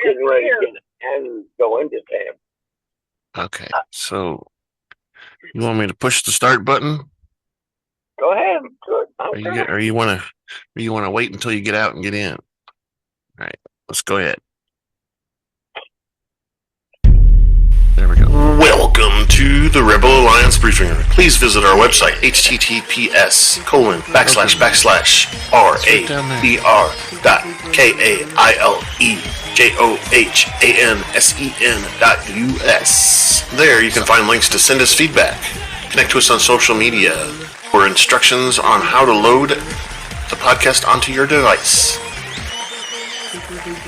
getting ready to get and go into camp. Okay, so you want me to push the start button? Go ahead. Good. Or you want to wait until you get out and get in? All right, let's go ahead. There we go. Welcome to the Rebel Alliance Briefing. Please visit our website, https://RABR.KAILEJOHANSEN.US. There you can find links to send us feedback, connect to us on social media, or instructions on how to load the podcast onto your device.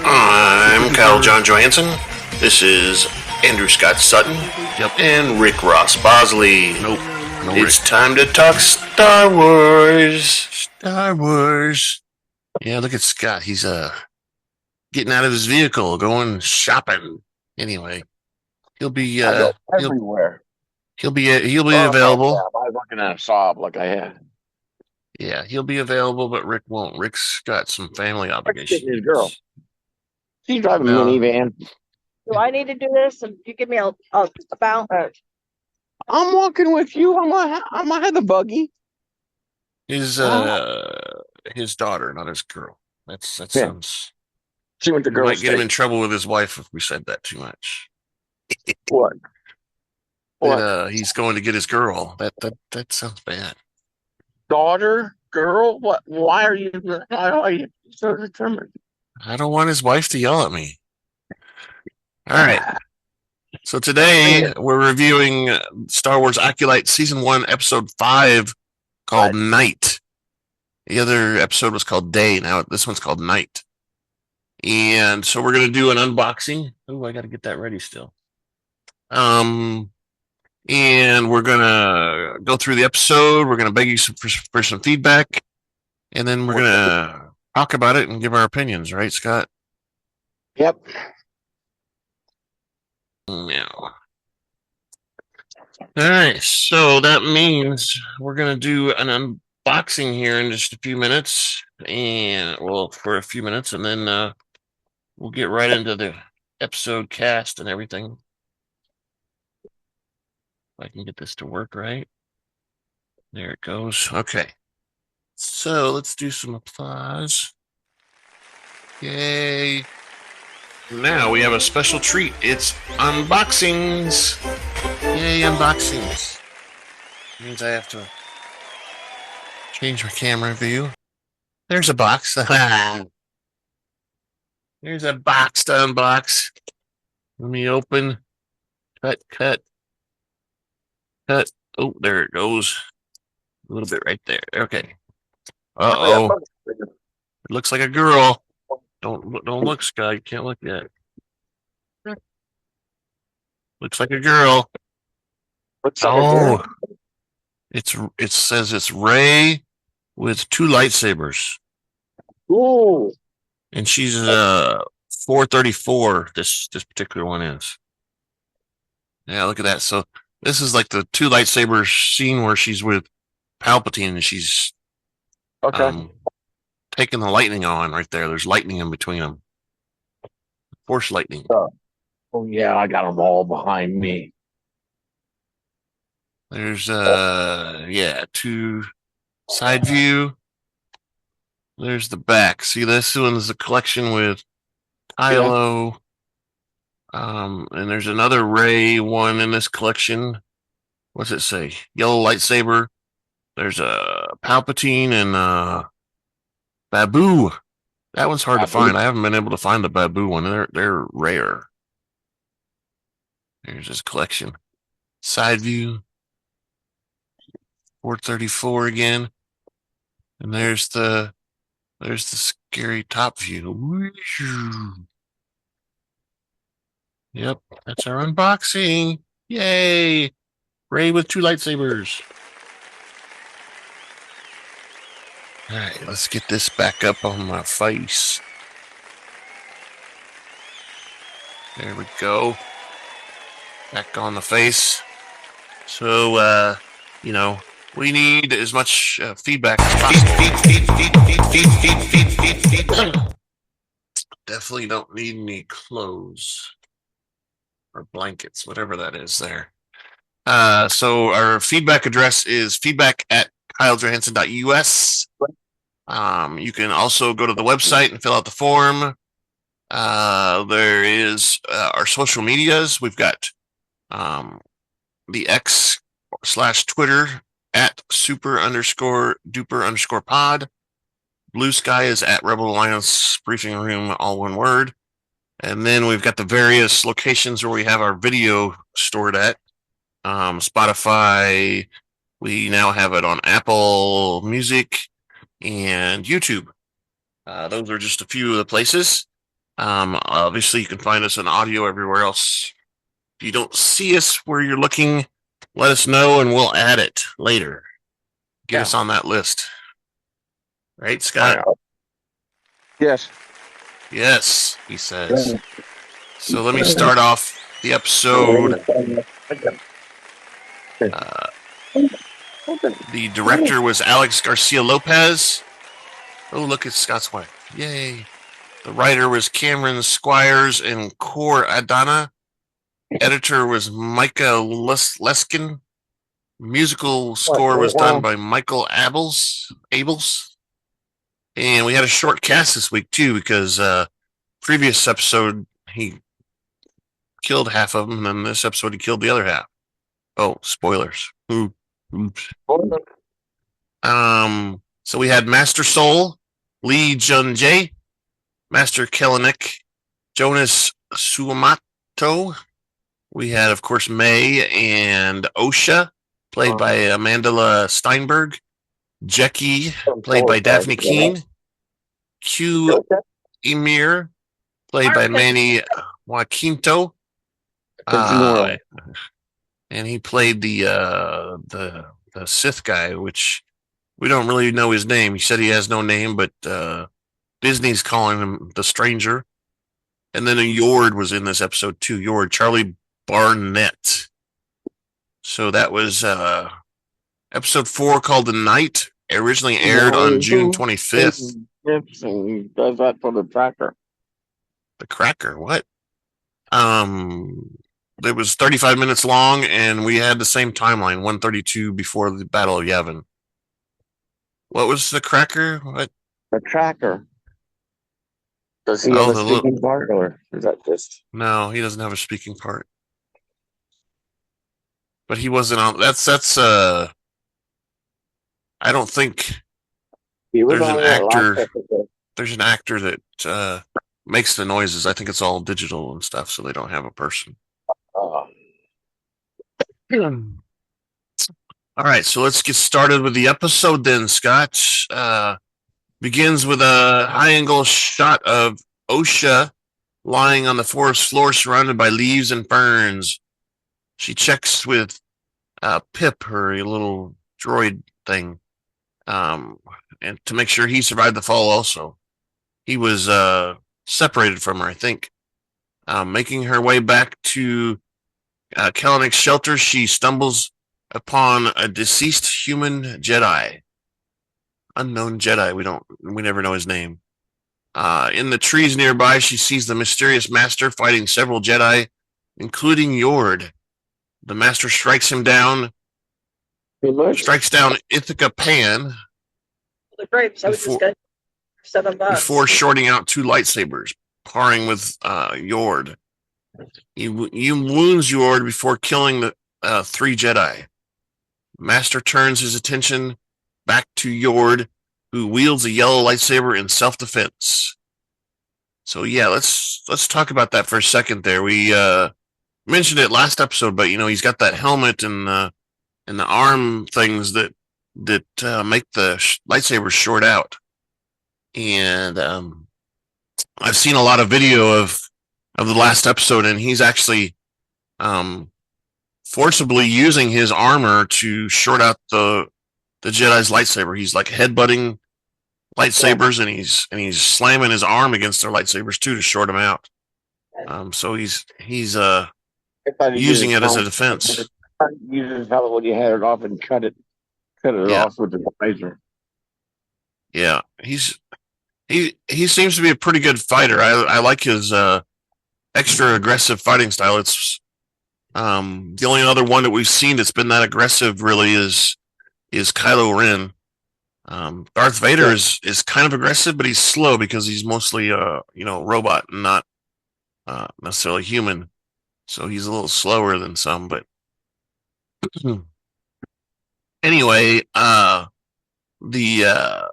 I'm Kyle John Johansson. This is Andrew Scott Sutton. Yep. And Rick Ross Bosley. Nope. No it's Rick. Time to talk Star Wars. Star Wars. Yeah, look at Scott. He's getting out of his vehicle, going shopping. Anyway, he'll be everywhere. He'll be available. I was looking at a sob like I had. Yeah, he'll be available, but Rick won't. Rick's got some family obligations. His girl. She's driving a minivan. Do I need to do this? And you give me a bounce. I'm walking with you. I'm gonna have the buggy. His daughter, not his girl. That sounds. She went to girls. Might get him in trouble with his wife if we said that too much. What? That, he's going to get his girl. That sounds bad. Daughter, girl. What? Why are you so determined? I don't want his wife to yell at me. All right. So today we're reviewing Star Wars Acolyte Season 1, Episode 5, called Night. The other episode was called Day. Now this one's called Night. And so we're going to do an unboxing. Oh, I got to get that ready still. And we're going to go through the episode. We're going to beg you for some feedback. And then we're going to talk about it and give our opinions. Right, Scott? Yep. Now. All right, so that means we're going to do an unboxing here in just a few minutes, for a few minutes, and then we'll get right into the episode cast and everything. If I can get this to work right. There it goes. Okay. So let's do some applause. Yay. Now we have a special treat. It's unboxings. Yay, unboxings. Means I have to change my camera view. There's a box. There's a box to unbox. Let me open. Cut. Oh, there it goes. A little bit right there. Okay. Uh-oh. It looks like a girl. Don't look, Scott. You can't look yet. Looks like a girl. It says it's Rey with 2 lightsabers. Ooh. And she's 434. This particular one is. Yeah, look at that. So this is like the 2 lightsabers scene where she's with Palpatine and she's taking the lightning on right there. There's lightning in between them. Force lightning. Oh yeah, I got them all behind me. There's 2 side view. There's the back. See, this one's a collection with Kylo. And there's another Rey one in this collection. What's it say? Yellow lightsaber. There's a Palpatine and Babu. That one's hard to find. I haven't been able to find the Babu one. They're rare. Here's his collection. Side view. 434 again. And there's the scary top view. Yep, that's our unboxing. Yay! Rey with 2 lightsabers. All right, let's get this back up on my face. There we go. Back on the face. So, we need as much feedback as possible. definitely don't need any clothes or blankets, whatever that is there. So our feedback address is feedback@kylejohansson.us. You can also go to the website and fill out the form. There is our social medias. We've got the X/Twitter @super_duper_pod. Blue Sky is @Rebel Alliance Briefing Room, all one word. And then we've got the various locations where we have our video stored at. Spotify. We now have it on Apple Music and YouTube. Those are just a few of the places. Obviously, you can find us in audio everywhere else. If you don't see us where you're looking, let us know and we'll add it later. Get us on that list. Right, Scott? Yes. Yes, he says. So let me start off the episode. The director was Alex Garcia Lopez. Oh, look at Scott's wife. Yay. The writer was Cameron Squires and Kor Adana. Editor was Miikka Leskinen. Musical score was done by Michael Abels. And we had a short cast this week, too, because previous episode, he killed half of them, and then this episode, he killed the other half. Oh, spoilers. Oops. So we had Master Soul, Lee Jung-Jae, Master Kelnecca, Joonas Suotamo. We had, of course, May and Osha, played by Amandla Stenberg. Jecki, played by Dafne Qimir, played by Manny Jacinto. And he played the Sith guy, which we don't really know his name. He said he has no name, but Disney's calling him the Stranger. And then a Yord was in this episode too. Yord, Charlie Barnett. So that was episode 4 called The Night. Originally aired on June 25th. Does that for the tracker? The Cracker, what? It was 35 minutes long, and we had the same timeline, 132 before the Battle of Yavin. What was the Cracker? What? The tracker. Does he have a speaking part, or is that just? No, he doesn't have a speaking part. But he wasn't on. That's. I don't think there's an actor. There's an actor that makes the noises. I think it's all digital and stuff, so they don't have a person. All right, so let's get started with the episode then, Scott. Begins with a high-angle shot of Osha lying on the forest floor surrounded by leaves and ferns. She checks with Pip, her little droid thing, and to make sure he survived the fall also. He was separated from her, I think. Making her way back to Kelnecca's shelter, she stumbles upon a deceased human Jedi. Unknown Jedi. We never know his name. In the trees nearby, she sees the mysterious master fighting several Jedi, including Yord. The master strikes him down. Strikes down Ithaca Pan. The grapes. I was just going $7. Before shorting out 2 lightsabers, parring with Yord. He wounds Yord before killing the 3 Jedi. Master turns his attention back to Yord, who wields a yellow lightsaber in self-defense. So yeah, let's talk about that for a second there. We mentioned it last episode, but he's got that helmet and the arm things that make the lightsabers short out. And I've seen a lot of video of the last episode, and he's actually forcibly using his armor to short out the Jedi's lightsaber. He's like headbutting lightsabers, and he's slamming his arm against their lightsabers too to short them out. So he's using it as a defense. Uses how when you had it off and cut it off with the razor. Yeah, he's He seems to be a pretty good fighter. I like his extra aggressive fighting style. It's the only other one that we've seen that's been that aggressive really is Kylo Ren. Darth Vader is kind of aggressive, but he's slow because he's mostly robot and not necessarily human. So he's a little slower than some. But anyway, the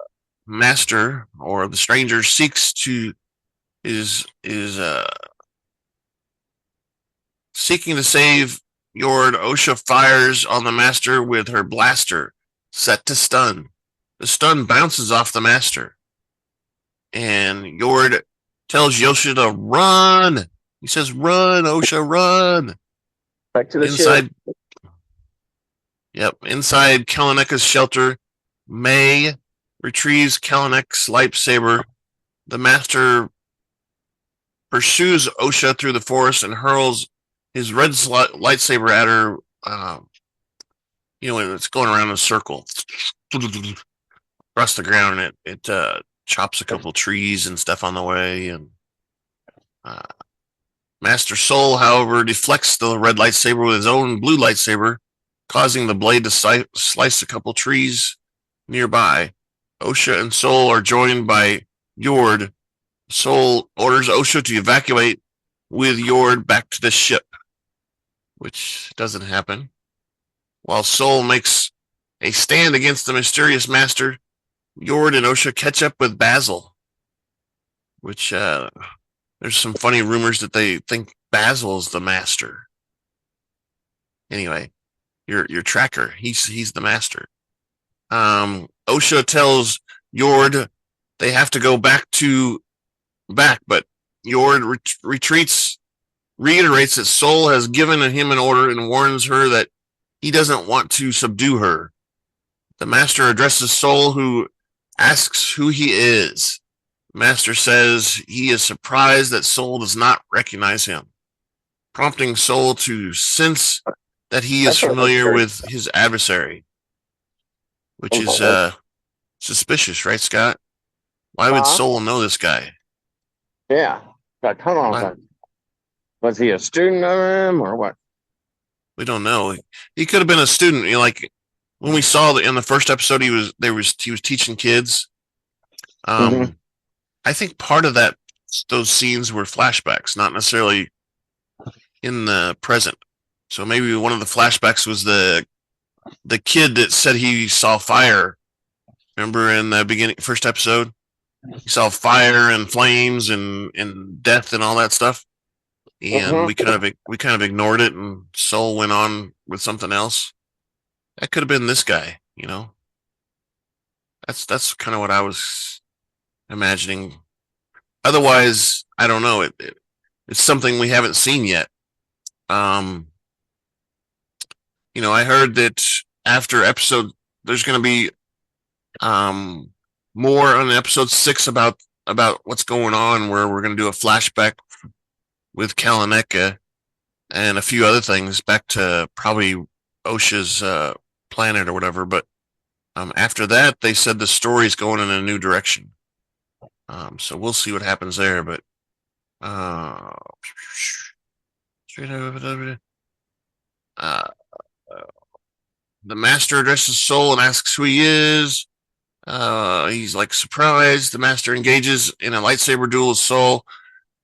master or the stranger seeks to is seeking to save Yord. Osha fires on the master with her blaster, set to stun. The stun bounces off the master, and Yord tells Osha to run. He says, "Run, Osha, run!" Back to the inside. ship. Yep, inside Kelnecca's shelter, May retrieves Kelnecca's lightsaber. The master pursues Osha through the forest and hurls his red lightsaber at her. It's going around in a circle across the ground, and it chops a couple trees and stuff on the way. And Master Soul, however, deflects the red lightsaber with his own blue lightsaber, causing the blade to slice a couple trees nearby. Osha and Soul are joined by Yord. Soul orders Osha to evacuate with Yord back to the ship, which doesn't happen. While Soul makes a stand against the mysterious master, Yord and Osha catch up with Basil, which there's some funny rumors that they think Basil is the master. Anyway, your tracker, he's the master. Osha tells Yord they have to go back, but Yord reiterates that Soul has given him an order and warns her that he doesn't want to subdue her. The master addresses Soul, who asks who he is. The master says he is surprised that Soul does not recognize him, prompting Soul to sense that he is familiar with his adversary, which is suspicious, right, Scott? Why would Soul know this guy? Yeah. But hold on. Was he a student of him or what? We don't know. He could have been a student. Like when we saw that in the first episode, he was teaching kids. I think part of those scenes were flashbacks, not necessarily in the present. So maybe one of the flashbacks was the kid that said he saw fire. Remember in the first episode, he saw fire and flames and death and all that stuff. And we kind of ignored it, and Soul went on with something else. That could have been this guy, That's kind of what I was imagining. Otherwise, I don't know. It's something we haven't seen yet. I heard that after episode, there's going to be more on episode 6 about what's going on, where we're going to do a flashback with Kelnecca and a few other things back to probably Osha's planet or whatever. But after that, they said the story's going in a new direction. So we'll see what happens there. But the master addresses Soul and asks who he is. He's like surprised. The master engages in a lightsaber duel with Soul.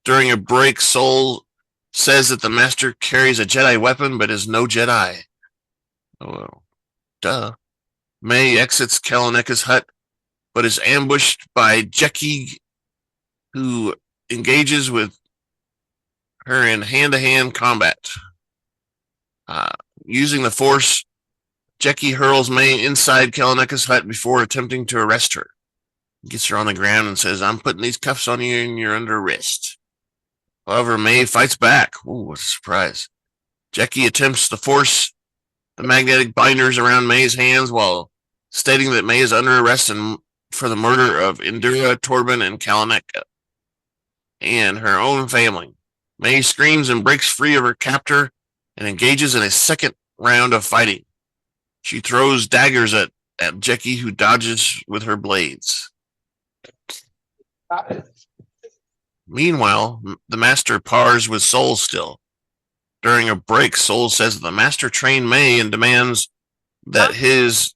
During a break, Soul says that the master carries a Jedi weapon but is no Jedi. Oh, well, duh. May exits Kelnecca's hut but is ambushed by Jecki, who engages with her in hand-to-hand combat. Using the Force, Jecki hurls May inside Kelnecca's hut before attempting to arrest her. Gets her on the ground and says, "I'm putting these cuffs on you and you're under arrest." However, May fights back. Ooh, what a surprise. Jecki attempts to force the magnetic binders around May's hands while stating that May is under arrest for the murder of Indira, Torben, and Kelnecca and her own family. May screams and breaks free of her captor and engages in a second round of fighting. She throws daggers at Jecki, who dodges with her blades. Meanwhile, the master pars with Soul still. During a break, Soul says that the master trained May and demands that his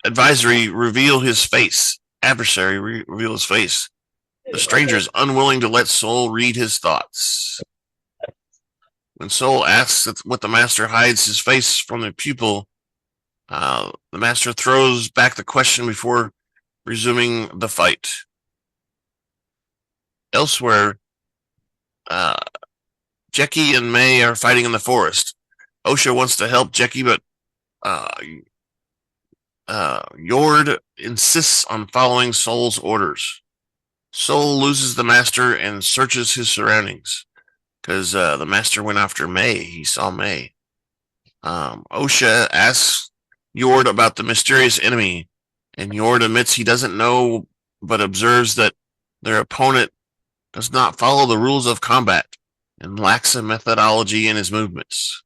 adversary reveal his face. Reveal his face. The stranger is unwilling to let Soul read his thoughts. When Soul asks what the master hides his face from the pupil, the master throws back the question before resuming the fight. Elsewhere, Jecki and May are fighting in the forest. Osha wants to help Jecki, but Yord insists on following Soul's orders. Soul loses the master and searches his surroundings because the master went after May. He saw May. Osha asks Yord about the mysterious enemy, and Yord admits he doesn't know, but observes that their opponent does not follow the rules of combat and lacks a methodology in his movements.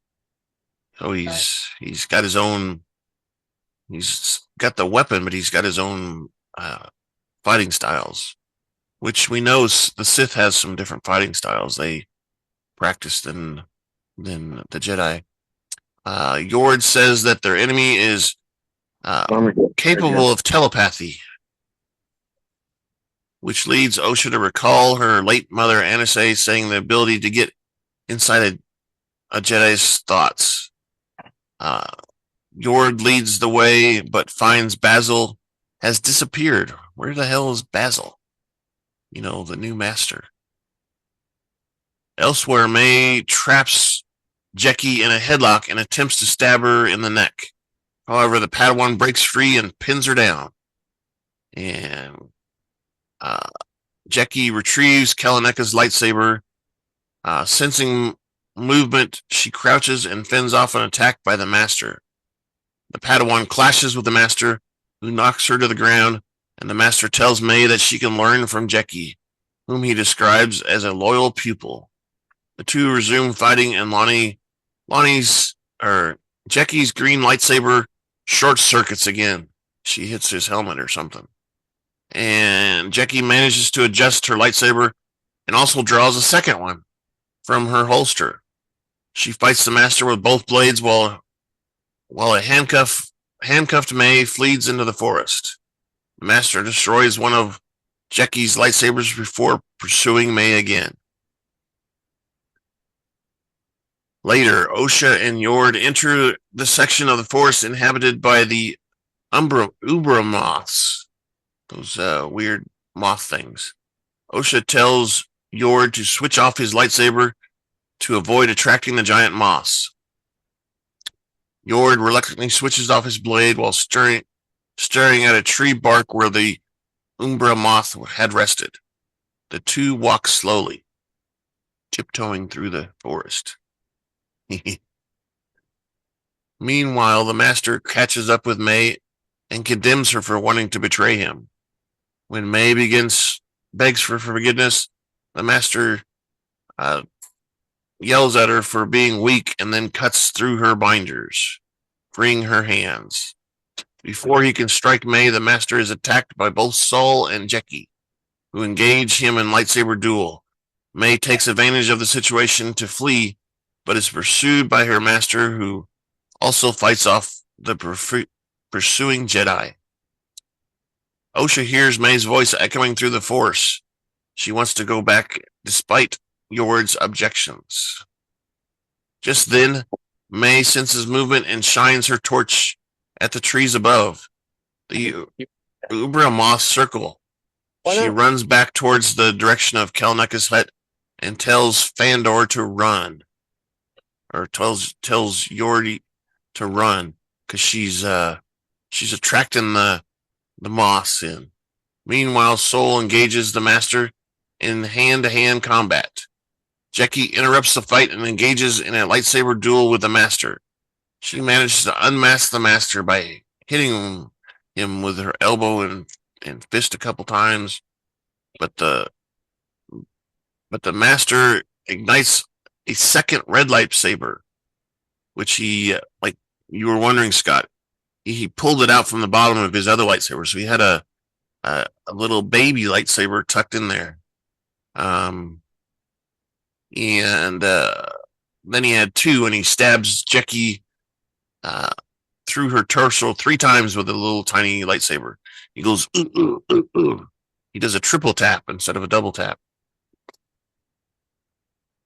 So he's got his own. He's got the weapon, but he's got his own fighting styles, which we know the Sith has some different fighting styles they practice than the Jedi. Yord says that their enemy is capable of telepathy, which leads Osha to recall her late mother Anise saying the ability to get inside a Jedi's thoughts. Yord leads the way, but finds Basil has disappeared. Where the hell is Basil? You know, the new master. Elsewhere, May traps Jecki in a headlock and attempts to stab her in the neck. However, the Padawan breaks free and pins her down. And Jecki retrieves Kelnecca's lightsaber. Sensing movement, she crouches and fends off an attack by the master. The Padawan clashes with the master, who knocks her to the ground, and the master tells May that she can learn from Jecki, whom he describes as a loyal pupil. The two resume fighting, and Jecki's green lightsaber short circuits again. She hits his helmet or something. And Jecki manages to adjust her lightsaber and also draws a second one from her holster. She fights the master with both blades while a handcuffed May flees into the forest. The master destroys one of Jecki's lightsabers before pursuing May again. Later, Osha and Yord enter the section of the forest inhabited by the Umbra moths. Those weird moth things. Osha tells Yord to switch off his lightsaber to avoid attracting the giant moths. Yord reluctantly switches off his blade while staring at a tree bark where the Umbra moth had rested. The two walk slowly, tiptoeing through the forest. Meanwhile, the master catches up with May and condemns her for wanting to betray him. When May begs for forgiveness, the master yells at her for being weak and then cuts through her binders, freeing her hands. Before he can strike May, the master is attacked by both Soul and Jecki, who engage him in lightsaber duel. May takes advantage of the situation to flee, but is pursued by her master, who also fights off the pursuing Jedi. Osha hears May's voice echoing through the Force. She wants to go back despite Yord's objections. Just then, May senses movement and shines her torch at the trees above. The Umbra moths circle. She runs back towards the direction of Kelnecca's hut and tells Fandor to run. Or tells Yord to run because she's attracting the moths in. Meanwhile, Soul engages the master in hand-to-hand combat. Jecki interrupts the fight and engages in a lightsaber duel with the master. She manages to unmask the master by hitting him with her elbow and fist a couple times, but the master ignites a second red lightsaber, which he, like you were wondering, Scott, he pulled it out from the bottom of his other lightsaber. So he had a a little baby lightsaber tucked in there. And then he had two, and he stabs Jecki through her torso 3 times with a little tiny lightsaber. He goes, ooh, ooh, ooh, ooh. He does a triple tap instead of a double tap.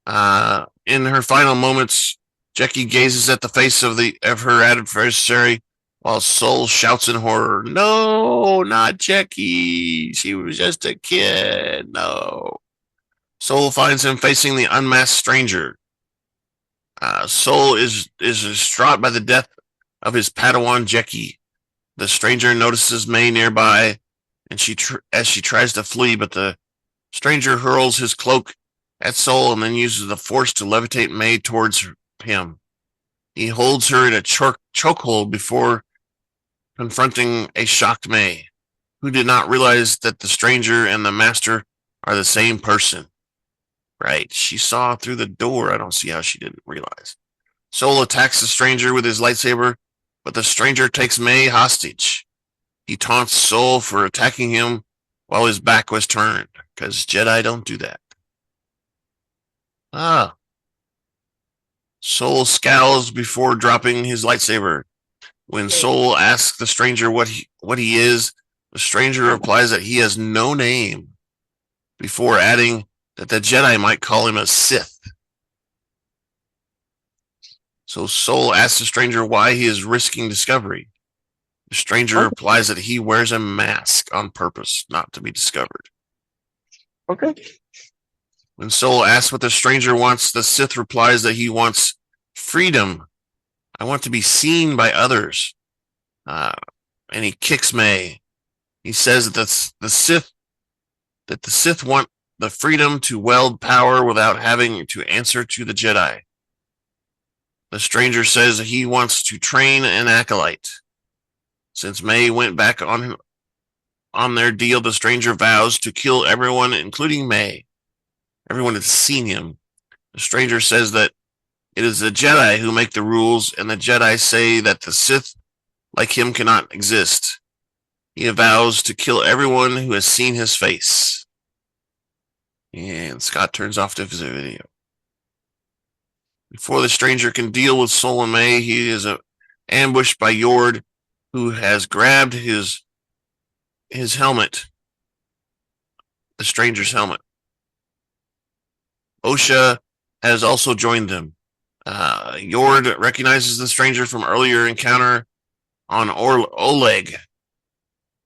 In her final moments, Jecki gazes at the face of her adversary while Soul shouts in horror, "No, not Jecki. She was just a kid. No." Soul finds him facing the unmasked stranger. Soul is distraught by the death of his Padawan Jecki. The stranger notices May nearby, and as she tries to flee, but the stranger hurls his cloak at Soul and then uses the force to levitate May towards him. He holds her in a chokehold before confronting a shocked May, who did not realize that the stranger and the master are the same person. Right, she saw through the door. I don't see how she didn't realize. Soul attacks the stranger with his lightsaber, but the stranger takes May hostage. He taunts Soul for attacking him while his back was turned, because Jedi don't do that. Soul scowls before dropping his lightsaber. When Soul asks the stranger what he is, the stranger replies that he has no name, before adding that the Jedi might call him a Sith. So Soul asks the stranger why he is risking discovery. The stranger replies that he wears a mask on purpose, not to be discovered. Okay. When Soul asks what the stranger wants, the Sith replies that he wants freedom. I want to be seen by others. And he kicks May. He says that the Sith want the freedom to wield power without having to answer to the Jedi. The stranger says that he wants to train an acolyte. Since May went back on their deal, the stranger vows to kill everyone, including May. Everyone has seen him. The stranger says that it is the Jedi who make the rules, and the Jedi say that the Sith, like him, cannot exist. He vows to kill everyone who has seen his face. And Scott turns off the video. Before the stranger can deal with Soul and May, he is ambushed by Yord, who has grabbed his helmet, the stranger's helmet. Osha has also joined them. Yord recognizes the stranger from earlier encounter on Oleg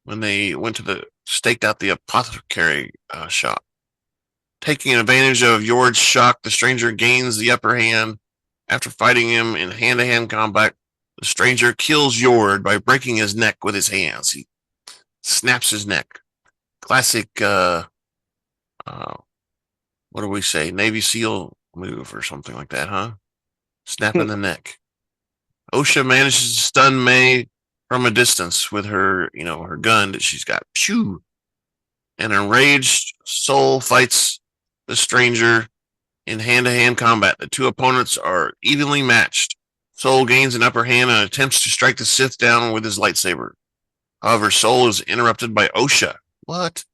when they went to staked out the apothecary shop. Taking advantage of Yord's shock, the stranger gains the upper hand. After fighting him in hand-to-hand combat, the stranger kills Yord by breaking his neck with his hands. He snaps his neck. Classic, what do we say, Navy SEAL move or something like that, huh? Snapping the neck. Osha manages to stun May from a distance with her, her gun that she's got. Pew! An enraged Soul fights the stranger in hand-to-hand combat. The two opponents are evenly matched. Soul gains an upper hand and attempts to strike the Sith down with his lightsaber. However, Soul is interrupted by Osha. What?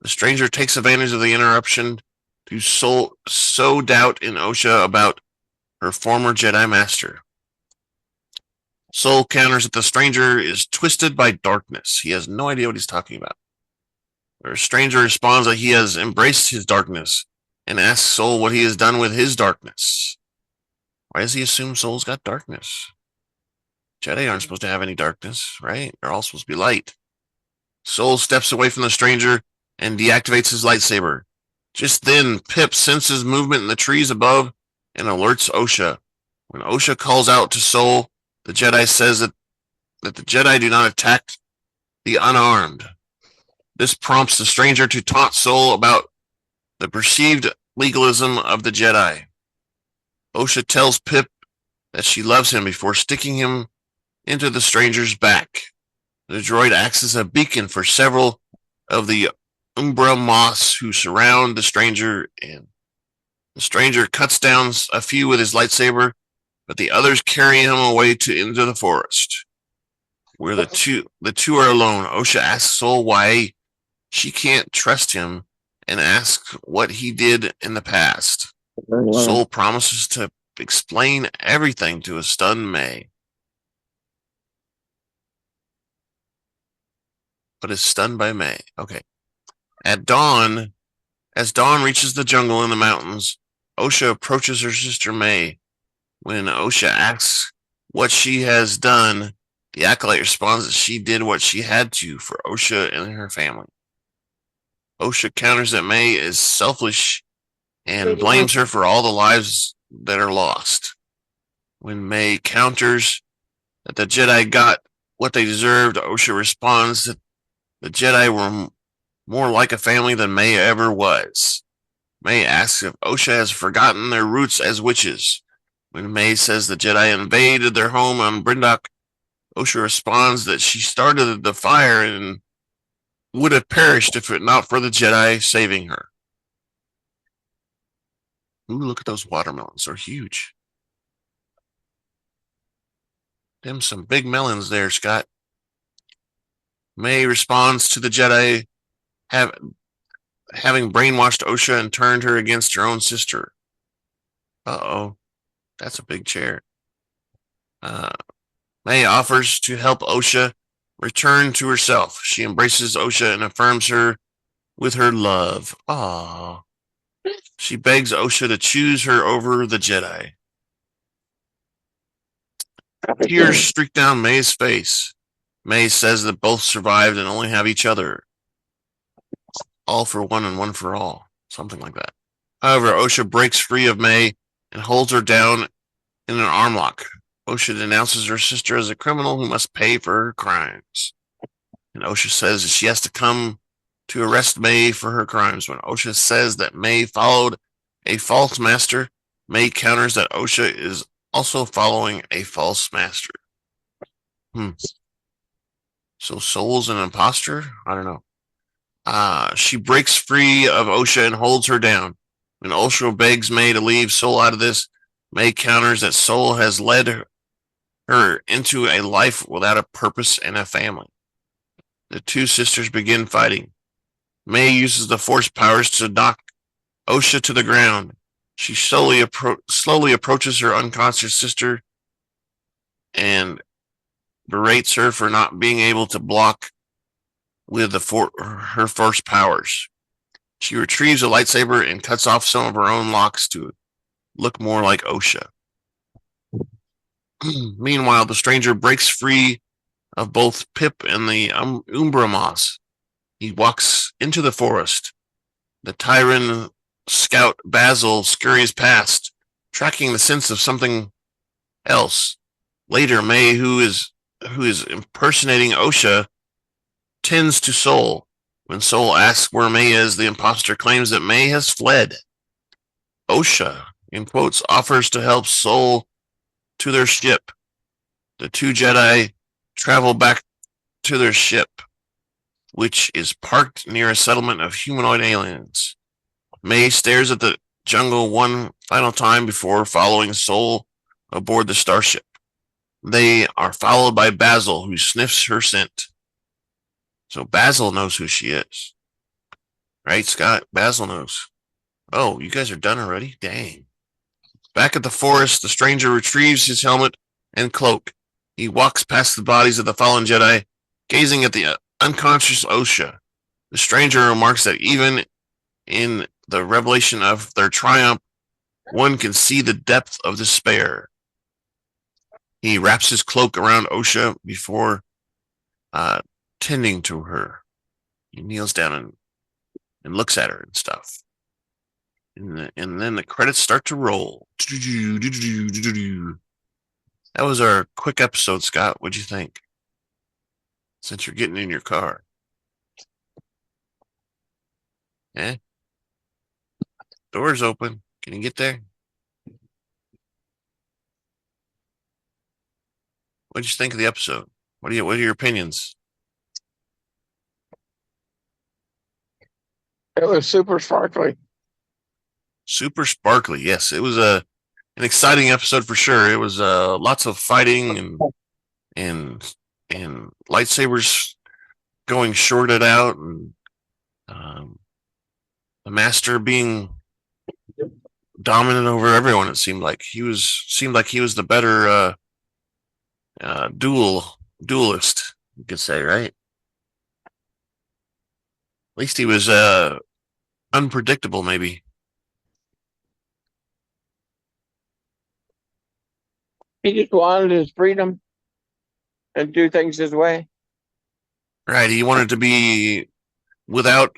The stranger takes advantage of the interruption to sow doubt in Osha about her former Jedi master. Soul counters that the stranger is twisted by darkness. He has no idea what he's talking about. The stranger responds that he has embraced his darkness and asks Soul what he has done with his darkness. Why does he assume Soul's got darkness? Jedi aren't supposed to have any darkness, right? They're all supposed to be light. Soul steps away from the stranger and deactivates his lightsaber. Just then, Pip senses movement in the trees above and alerts Osha. When Osha calls out to Soul, the Jedi says that the Jedi do not attack the unarmed. This prompts the stranger to taunt Soul about the perceived legalism of the Jedi. Osha tells Pip that she loves him before sticking him into the stranger's back. The droid acts as a beacon for several of the Umbra Moss who surround the stranger, and the stranger cuts down a few with his lightsaber, but the others carry him away into the forest. Where the two are alone, Osha asks Soul why She can't trust him and asks what he did in the past. Soul promises to explain everything to a stunned May, but is stunned by May. Okay. At dawn, as dawn reaches the jungle in the mountains, Osha approaches her sister May. When Osha asks what she has done, the Acolyte responds that she did what she had to for Osha and her family. Osha counters that May is selfish and blames her for all the lives that are lost. When May counters that the Jedi got what they deserved, Osha responds that the Jedi were more like a family than May ever was. May asks if Osha has forgotten their roots as witches. When May says the Jedi invaded their home on Brindok, Osha responds that she started the fire and would have perished if it not for the Jedi saving her. Ooh, look at those watermelons. They're huge. Them some big melons there, Scott. May responds to the Jedi having brainwashed Osha and turned her against her own sister. Uh-oh. That's a big chair. May offers to help Osha return to herself. She embraces Osha and affirms her with her love. Aww. She begs Osha to choose her over the Jedi. Tears streak down May's face. May says that both survived and only have each other. All for one and one for all. Something like that. However, Osha breaks free of May and holds her down in an arm lock. Osha denounces her sister as a criminal who must pay for her crimes. And Osha says that she has to come to arrest May for her crimes. When Osha says that May followed a false master, May counters that Osha is also following a false master. So Soul's an imposter? I don't know. She breaks free of Osha and holds her down. When Osha begs May to leave Soul out of this, May counters that Soul has led her into a life without a purpose and a family. The two sisters begin fighting. May uses the force powers to knock Osha to the ground. She slowly approaches her unconscious sister and berates her for not being able to block with her force powers. She retrieves a lightsaber and cuts off some of her own locks to look more like Osha. Meanwhile, the stranger breaks free of both Pip and the Umbra Moss. He walks into the forest. The Tyran scout Basil scurries past, tracking the sense of something else. Later, May, who is impersonating Osha, tends to Soul. When Soul asks where May is, the imposter claims that May has fled. Osha, in quotes, offers to help Soul to their ship. The two Jedi travel back to their ship, which is parked near a settlement of humanoid aliens. May stares at the jungle one final time before following Soul aboard the starship. They are followed by Basil, who sniffs her scent. So Basil knows who she is. Right, Scott? Basil knows. Oh, you guys are done already? Dang. Back at the forest, the stranger retrieves his helmet and cloak. He walks past the bodies of the fallen Jedi, gazing at the unconscious Osha. The stranger remarks that even in the revelation of their triumph, one can see the depth of despair. He wraps his cloak around Osha before tending to her. He kneels down and looks at her and stuff. And then the credits start to roll. That was our quick episode, Scott. What'd you think? Since you're getting in your car. Eh? Door's open. Can you get there? What'd you think of the episode? What are your opinions? It was super sparkly. Super sparkly. Yes, it was an exciting episode for sure. It was lots of fighting and lightsabers going shorted out and the master being dominant over everyone. It seemed like he was the better duelist. You could say, right? At least he was unpredictable, maybe. He just wanted his freedom and do things his way. Right. He wanted to be without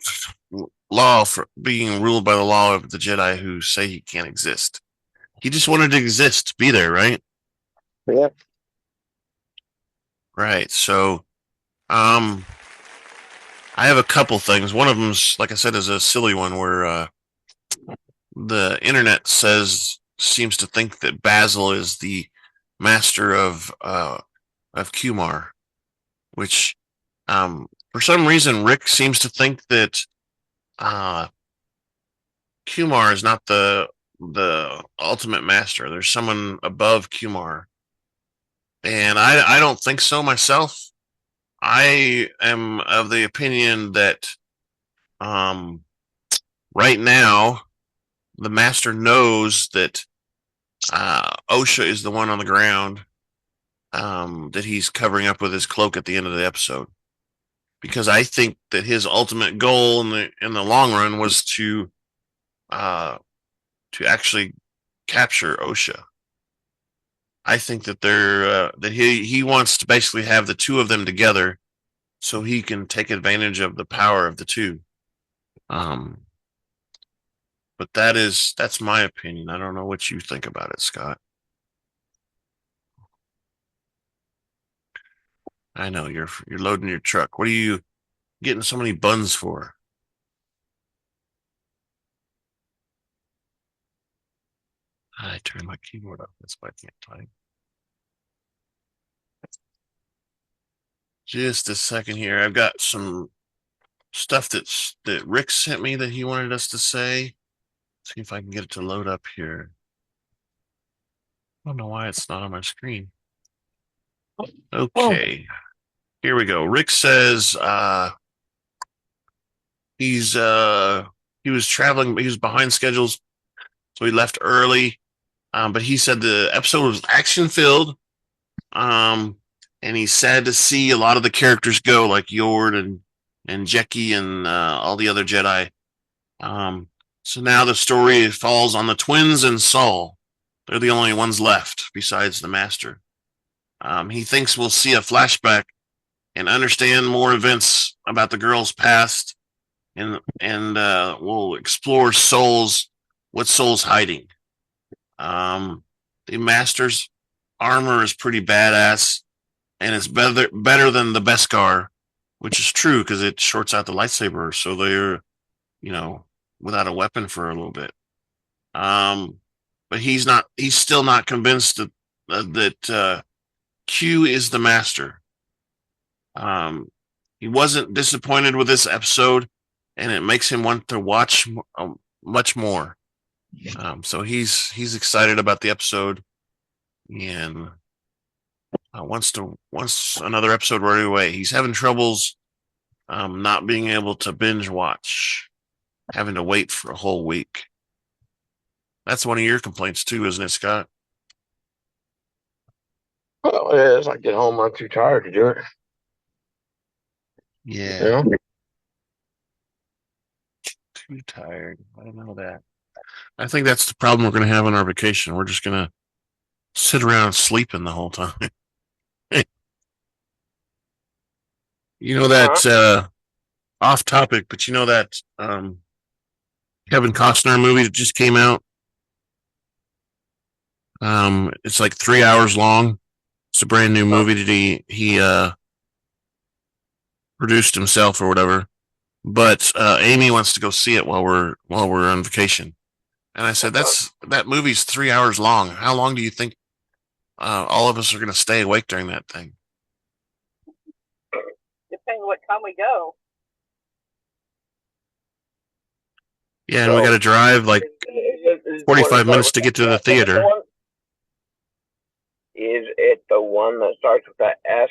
law, for being ruled by the law of the Jedi who say he can't exist. He just wanted to exist, be there, right? Yep. Right. So, I have a couple things. One of them's, like I said, is a silly one where the internet seems to think that Basil is the master of Qimir, which for some reason Rick seems to think that Qimir is not the ultimate master. There's someone above Qimir, and I don't think so myself. I am of the opinion that right now the master knows that Osha is the one on the ground that he's covering up with his cloak at the end of the episode, because I think that his ultimate goal in the long run was to actually capture Osha. I think that that he wants to basically have the two of them together so he can take advantage of the power of the two. But that's my opinion. I don't know what you think about it, Scott. I know you're loading your truck. What are you getting so many buns for? I turned my keyboard off. That's why I can't type. Just a second here. I've got some stuff that Rick sent me that he wanted us to say. See if I can get it to load up here. I don't know why it's not on my screen. Okay. Here we go. Rick says he was traveling, he was behind schedules, so he left early. But he said the episode was action filled. And he's sad to see a lot of the characters go, like Yord and Jecki and all the other Jedi. So now the story falls on the twins and Saul. They're the only ones left besides the Master. He thinks we'll see a flashback and understand more events about the girl's past, and we'll explore what Soul's hiding. The Master's armor is pretty badass, and it's better than the Beskar, which is true because it shorts out the lightsaber, so they're without a weapon for a little bit. But he's still not convinced that Q is the Master. He wasn't disappointed with this episode, and it makes him want to watch much more. So he's excited about the episode, and wants another episode right away. He's having troubles not being able to binge watch, having to wait for a whole week. That's one of your complaints too, isn't it, Scott? Well, it is. I get home, I'm too tired to do it. Yeah. Too tired. I don't know that. I think that's the problem we're going to have on our vacation. We're just going to sit around sleeping the whole time. You know that off topic, but you know that Kevin Costner movie that just came out. It's like 3 hours long. It's a brand new movie that he produced himself or whatever. But Amy wants to go see it while we're on vacation, and I said that movie's 3 hours long. How long do you think all of us are going to stay awake during that thing? Depends what time we go. Yeah, and we got to drive like 45 minutes to get to the theater. Is it the one that starts with that S?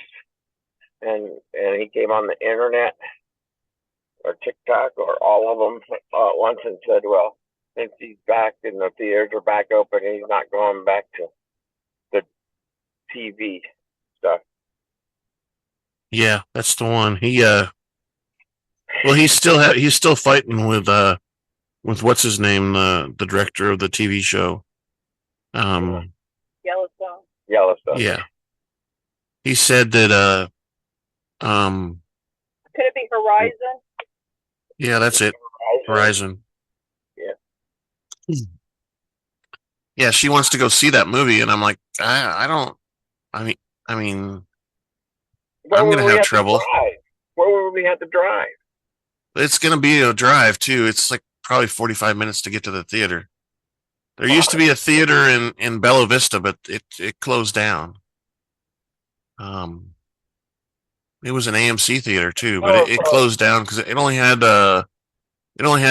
And he came on the internet or TikTok or all of them once and said, well, since he's back and the theaters are back open, he's not going back to the TV stuff. Yeah, that's the one. Well, he's still fighting with what's his name, the director of the TV show. Yellowstone. Yeah. He said that Could it be Horizon? yeah, that's it. Horizon. Yeah. Yeah, she wants to go see that movie, and I'm like, I don't. I mean, I'm gonna have trouble. Where would we have to drive? It's gonna be a drive too. It's like probably 45 minutes to get to the theater. There used to be a theater in Bella Vista, but it closed down. It was an AMC theater too, but it closed down because it only had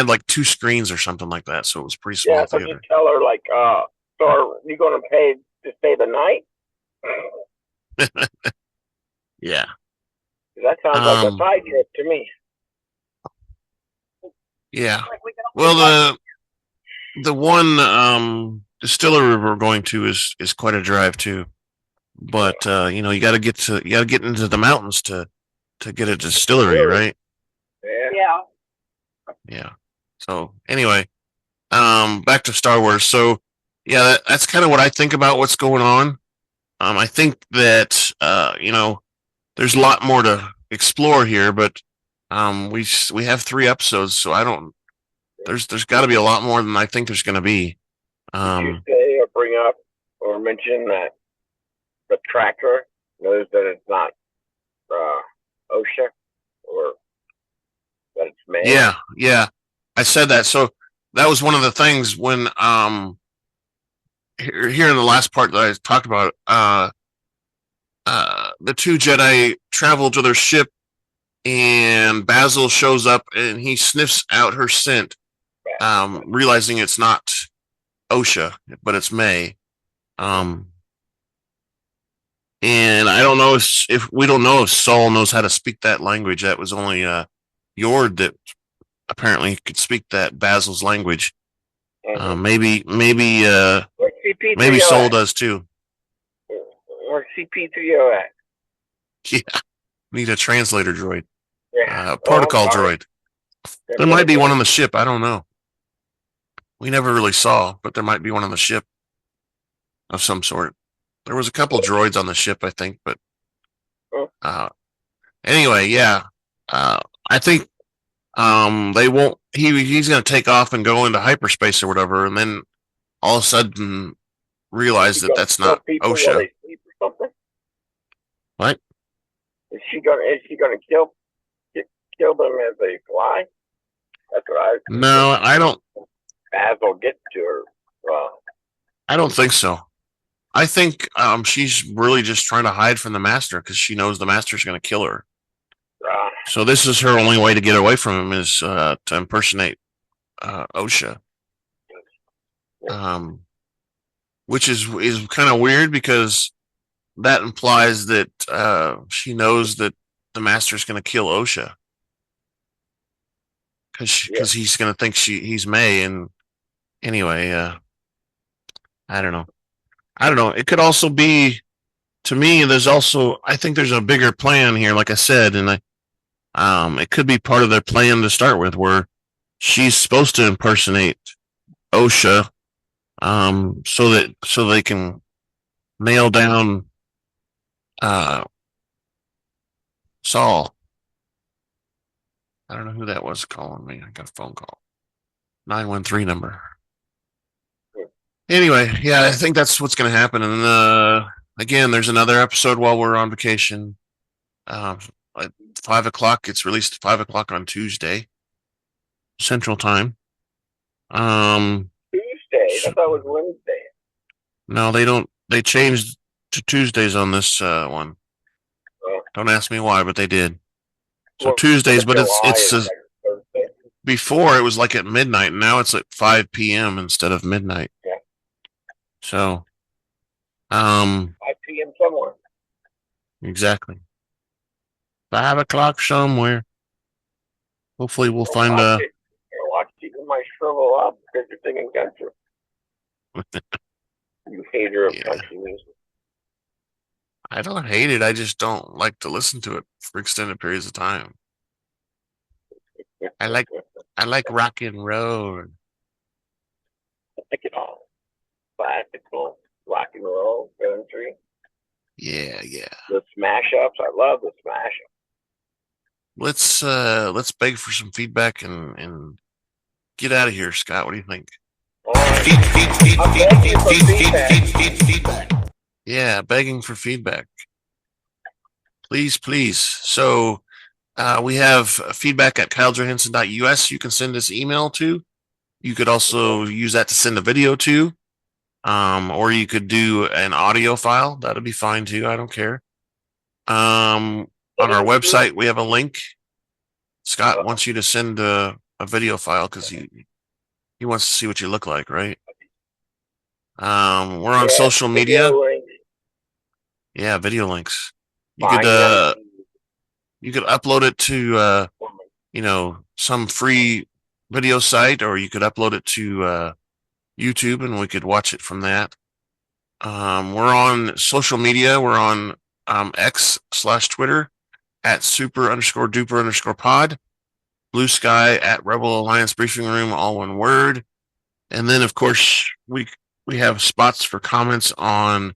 like 2 screens or something like that, so it was a pretty small so theater. just tell her like, so are you going to pay to stay the night? Yeah. That sounds like a side trip to me. Yeah. Well, the one distillery we're going to is quite a drive too. But you got to get into the mountains to get a distillery, right? Yeah. Yeah. So anyway, back to Star Wars. So yeah, that's kind of what I think about what's going on. I think that there's a lot more to explore here, but we have 3 episodes, so I don't. There's got to be a lot more than I think there's going to be. Did you say or bring up or mention that the tracker knows that it's not Osha or that it's May? Yeah, I said that. So that was one of the things when here in the last part that I talked about. The 2 Jedi travel to their ship, and Basil shows up and he sniffs out her scent, realizing it's not Osha, but it's May. And I don't know if we don't know if Saul knows how to speak that language. That was only Yord that apparently could speak that Basil's language. Maybe Saul does too. Where's C-3PO at? Yeah, need a translator droid. Yeah. Protocol droid. There might be one on the ship. I don't know. We never really saw, but there might be one on the ship of some sort. There was a couple droids on the ship, I think, but anyway, yeah. I think they won't. He's going to take off and go into hyperspace or whatever, and then all of a sudden realize that that's not Osha. What? Is she gonna kill them as they fly? That's what No, I don't. Basil gets to her. I don't think so. I think she's really just trying to hide from the master because she knows the master's going to kill her. So this is her only way to get away from him is to impersonate Osha. Which is kind of weird because that implies that she knows that the master's going to kill Osha because he's going to think he's May. And anyway, I don't know. It could also be, to me, I think there's a bigger plan here, like I said, and it could be part of their plan to start with, where she's supposed to impersonate Osha, so they can nail down Saul. I don't know who that was calling me. I got a phone call. 913 number. Anyway, yeah, I think that's what's going to happen. And again, there's another episode while we're on vacation. At 5 o'clock. It's released at 5 o'clock on Tuesday, Central Time. Tuesday? I thought it was Wednesday. No, they don't. They changed to Tuesdays on this one. Don't ask me why, but they did. So Tuesdays, but it's before it was like at midnight, and now it's at 5 p.m. instead of midnight. Yeah. So, 5 p.m. somewhere. Exactly. 5 o'clock somewhere. Hopefully we'll find a. Watch even my shrivel up because you're singing country. You hater of country music. I don't hate it. I just don't like to listen to it for extended periods of time. I like rock and roll. I like it all. Classical, rock and roll, country. Yeah. The smash ups. I love the smash ups. Let's beg for some feedback and get out of here, Scott. What do you think? Feedback. Yeah, begging for feedback. Please. So we have feedback at kylejohansson.us. You can send us email to. You could also use that to send a video to. Or you could do an audio file. That'll be fine too. I don't care. On our website, we have a link. Scott wants you to send a video file because he wants to see what you look like, right? We're on social media. Yeah, video links. You could upload it to some free video site, or you could upload it to YouTube and we could watch it from that. We're on social media. We're on X/Twitter at super_duper_pod, Blue Sky at Rebel Alliance Briefing Room, all one word. And then of course we have spots for comments on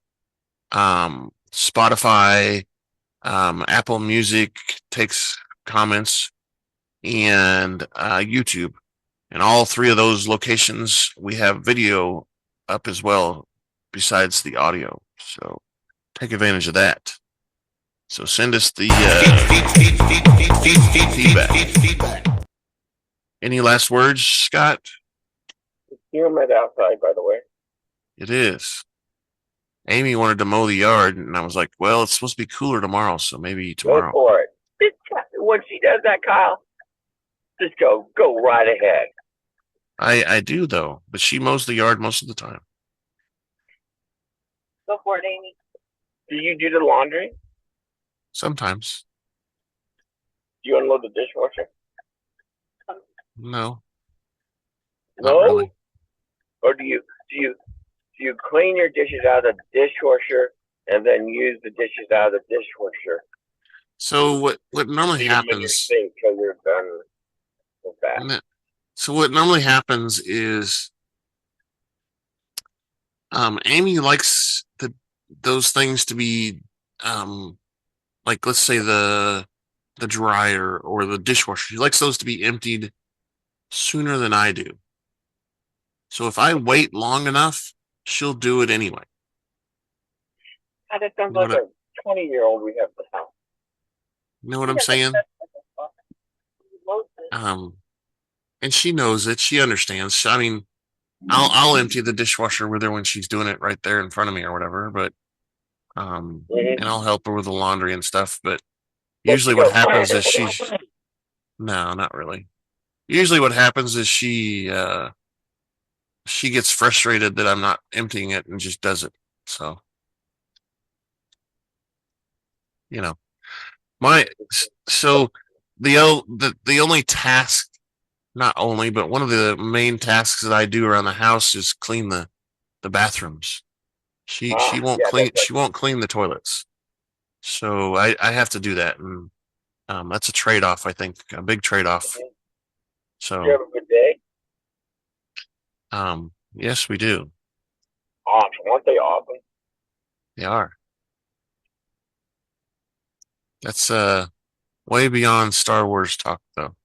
Spotify, Apple Music takes comments, and YouTube. And all three of those locations, we have video up as well, besides the audio. So take advantage of that. So send us the feedback. Any last words, Scott? It's humid outside, by the way. It is. Amy wanted to mow the yard, and I was like, well, it's supposed to be cooler tomorrow, so maybe tomorrow. Go for it. When she does that, Kyle, just go right ahead. I do, though, but she mows the yard most of the time. Go for it, Amy. Do you do the laundry? Sometimes. Do you unload the dishwasher? No. No? Not really. Or do you clean your dishes out of the dishwasher and then use the dishes out of the dishwasher? So what normally happens? You're done with that. So what normally happens is, Amy likes those things to be, like let's say the dryer or the dishwasher. She likes those to be emptied sooner than I do. So if I wait long enough, she'll do it anyway. That sounds like a 20-year-old we have in the house. You know what I'm saying? And she knows it. She understands. I mean, I'll empty the dishwasher with her when she's doing it right there in front of me or whatever. But and I'll help her with the laundry and stuff. But usually, what happens is no, not really. Usually, what happens is she gets frustrated that I'm not emptying it and just does it. So, the only task. Not only, but one of the main tasks that I do around the house is clean the bathrooms. She won't clean. She won't clean the toilets. So I have to do that, and that's a trade-off. I think a big trade-off. So you have a good day. Yes, we do. Awesome. Aren't they awesome? They are. That's way beyond Star Wars talk, though.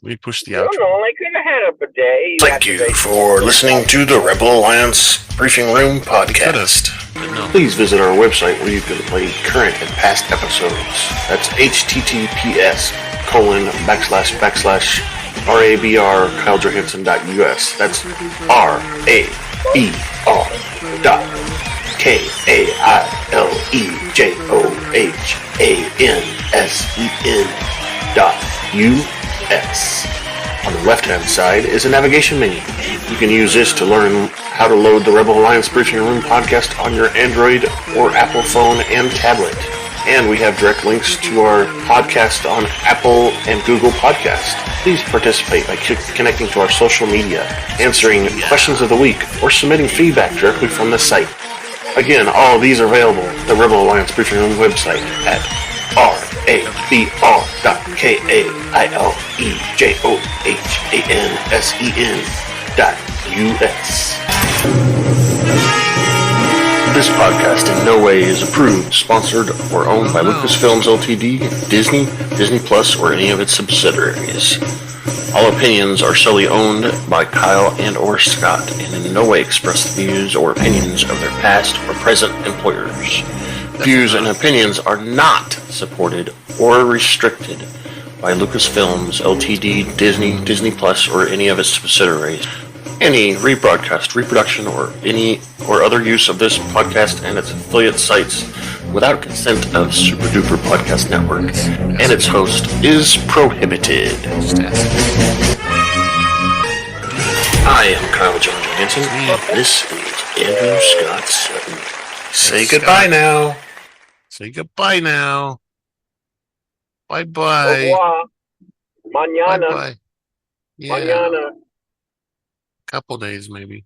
Let me push the outro. I could have had a bidet. Thank you for listening to the Rebel Alliance Briefing Room podcast. Please visit our website where you can play current and past episodes. That's https://RABR kylejohansson.us. That's RABR.KAILEJOHANSEN.US. On the left-hand side is a navigation menu. You can use this to learn how to load the Rebel Alliance Briefing Room podcast on your Android or Apple phone and tablet. And we have direct links to our podcast on Apple and Google Podcasts. Please participate by connecting to our social media, answering questions of the week, or submitting feedback directly from the site. Again, all of these are available at the Rebel Alliance Briefing Room website at rabr.kailejohansen.us. This podcast in no way is approved, sponsored, or owned by Lucasfilms Ltd., Disney, Disney Plus, or any of its subsidiaries. All opinions are solely owned by Kyle and or Scott and in no way express the views or opinions of their past or present employers. Views and opinions are not supported or restricted by Lucasfilms Ltd., Disney, Disney Plus, or any of its subsidiaries. Any rebroadcast, reproduction, or any or other use of this podcast and its affiliate sites without consent of Super Duper Podcast Network and its host is prohibited. I am Kyle Jung-Jae, and this is Andrew Scott Sutton. Say goodbye now. Say goodbye now. Bye-bye. Au revoir. Mañana. Bye-bye. Yeah. Mañana. Couple days, maybe.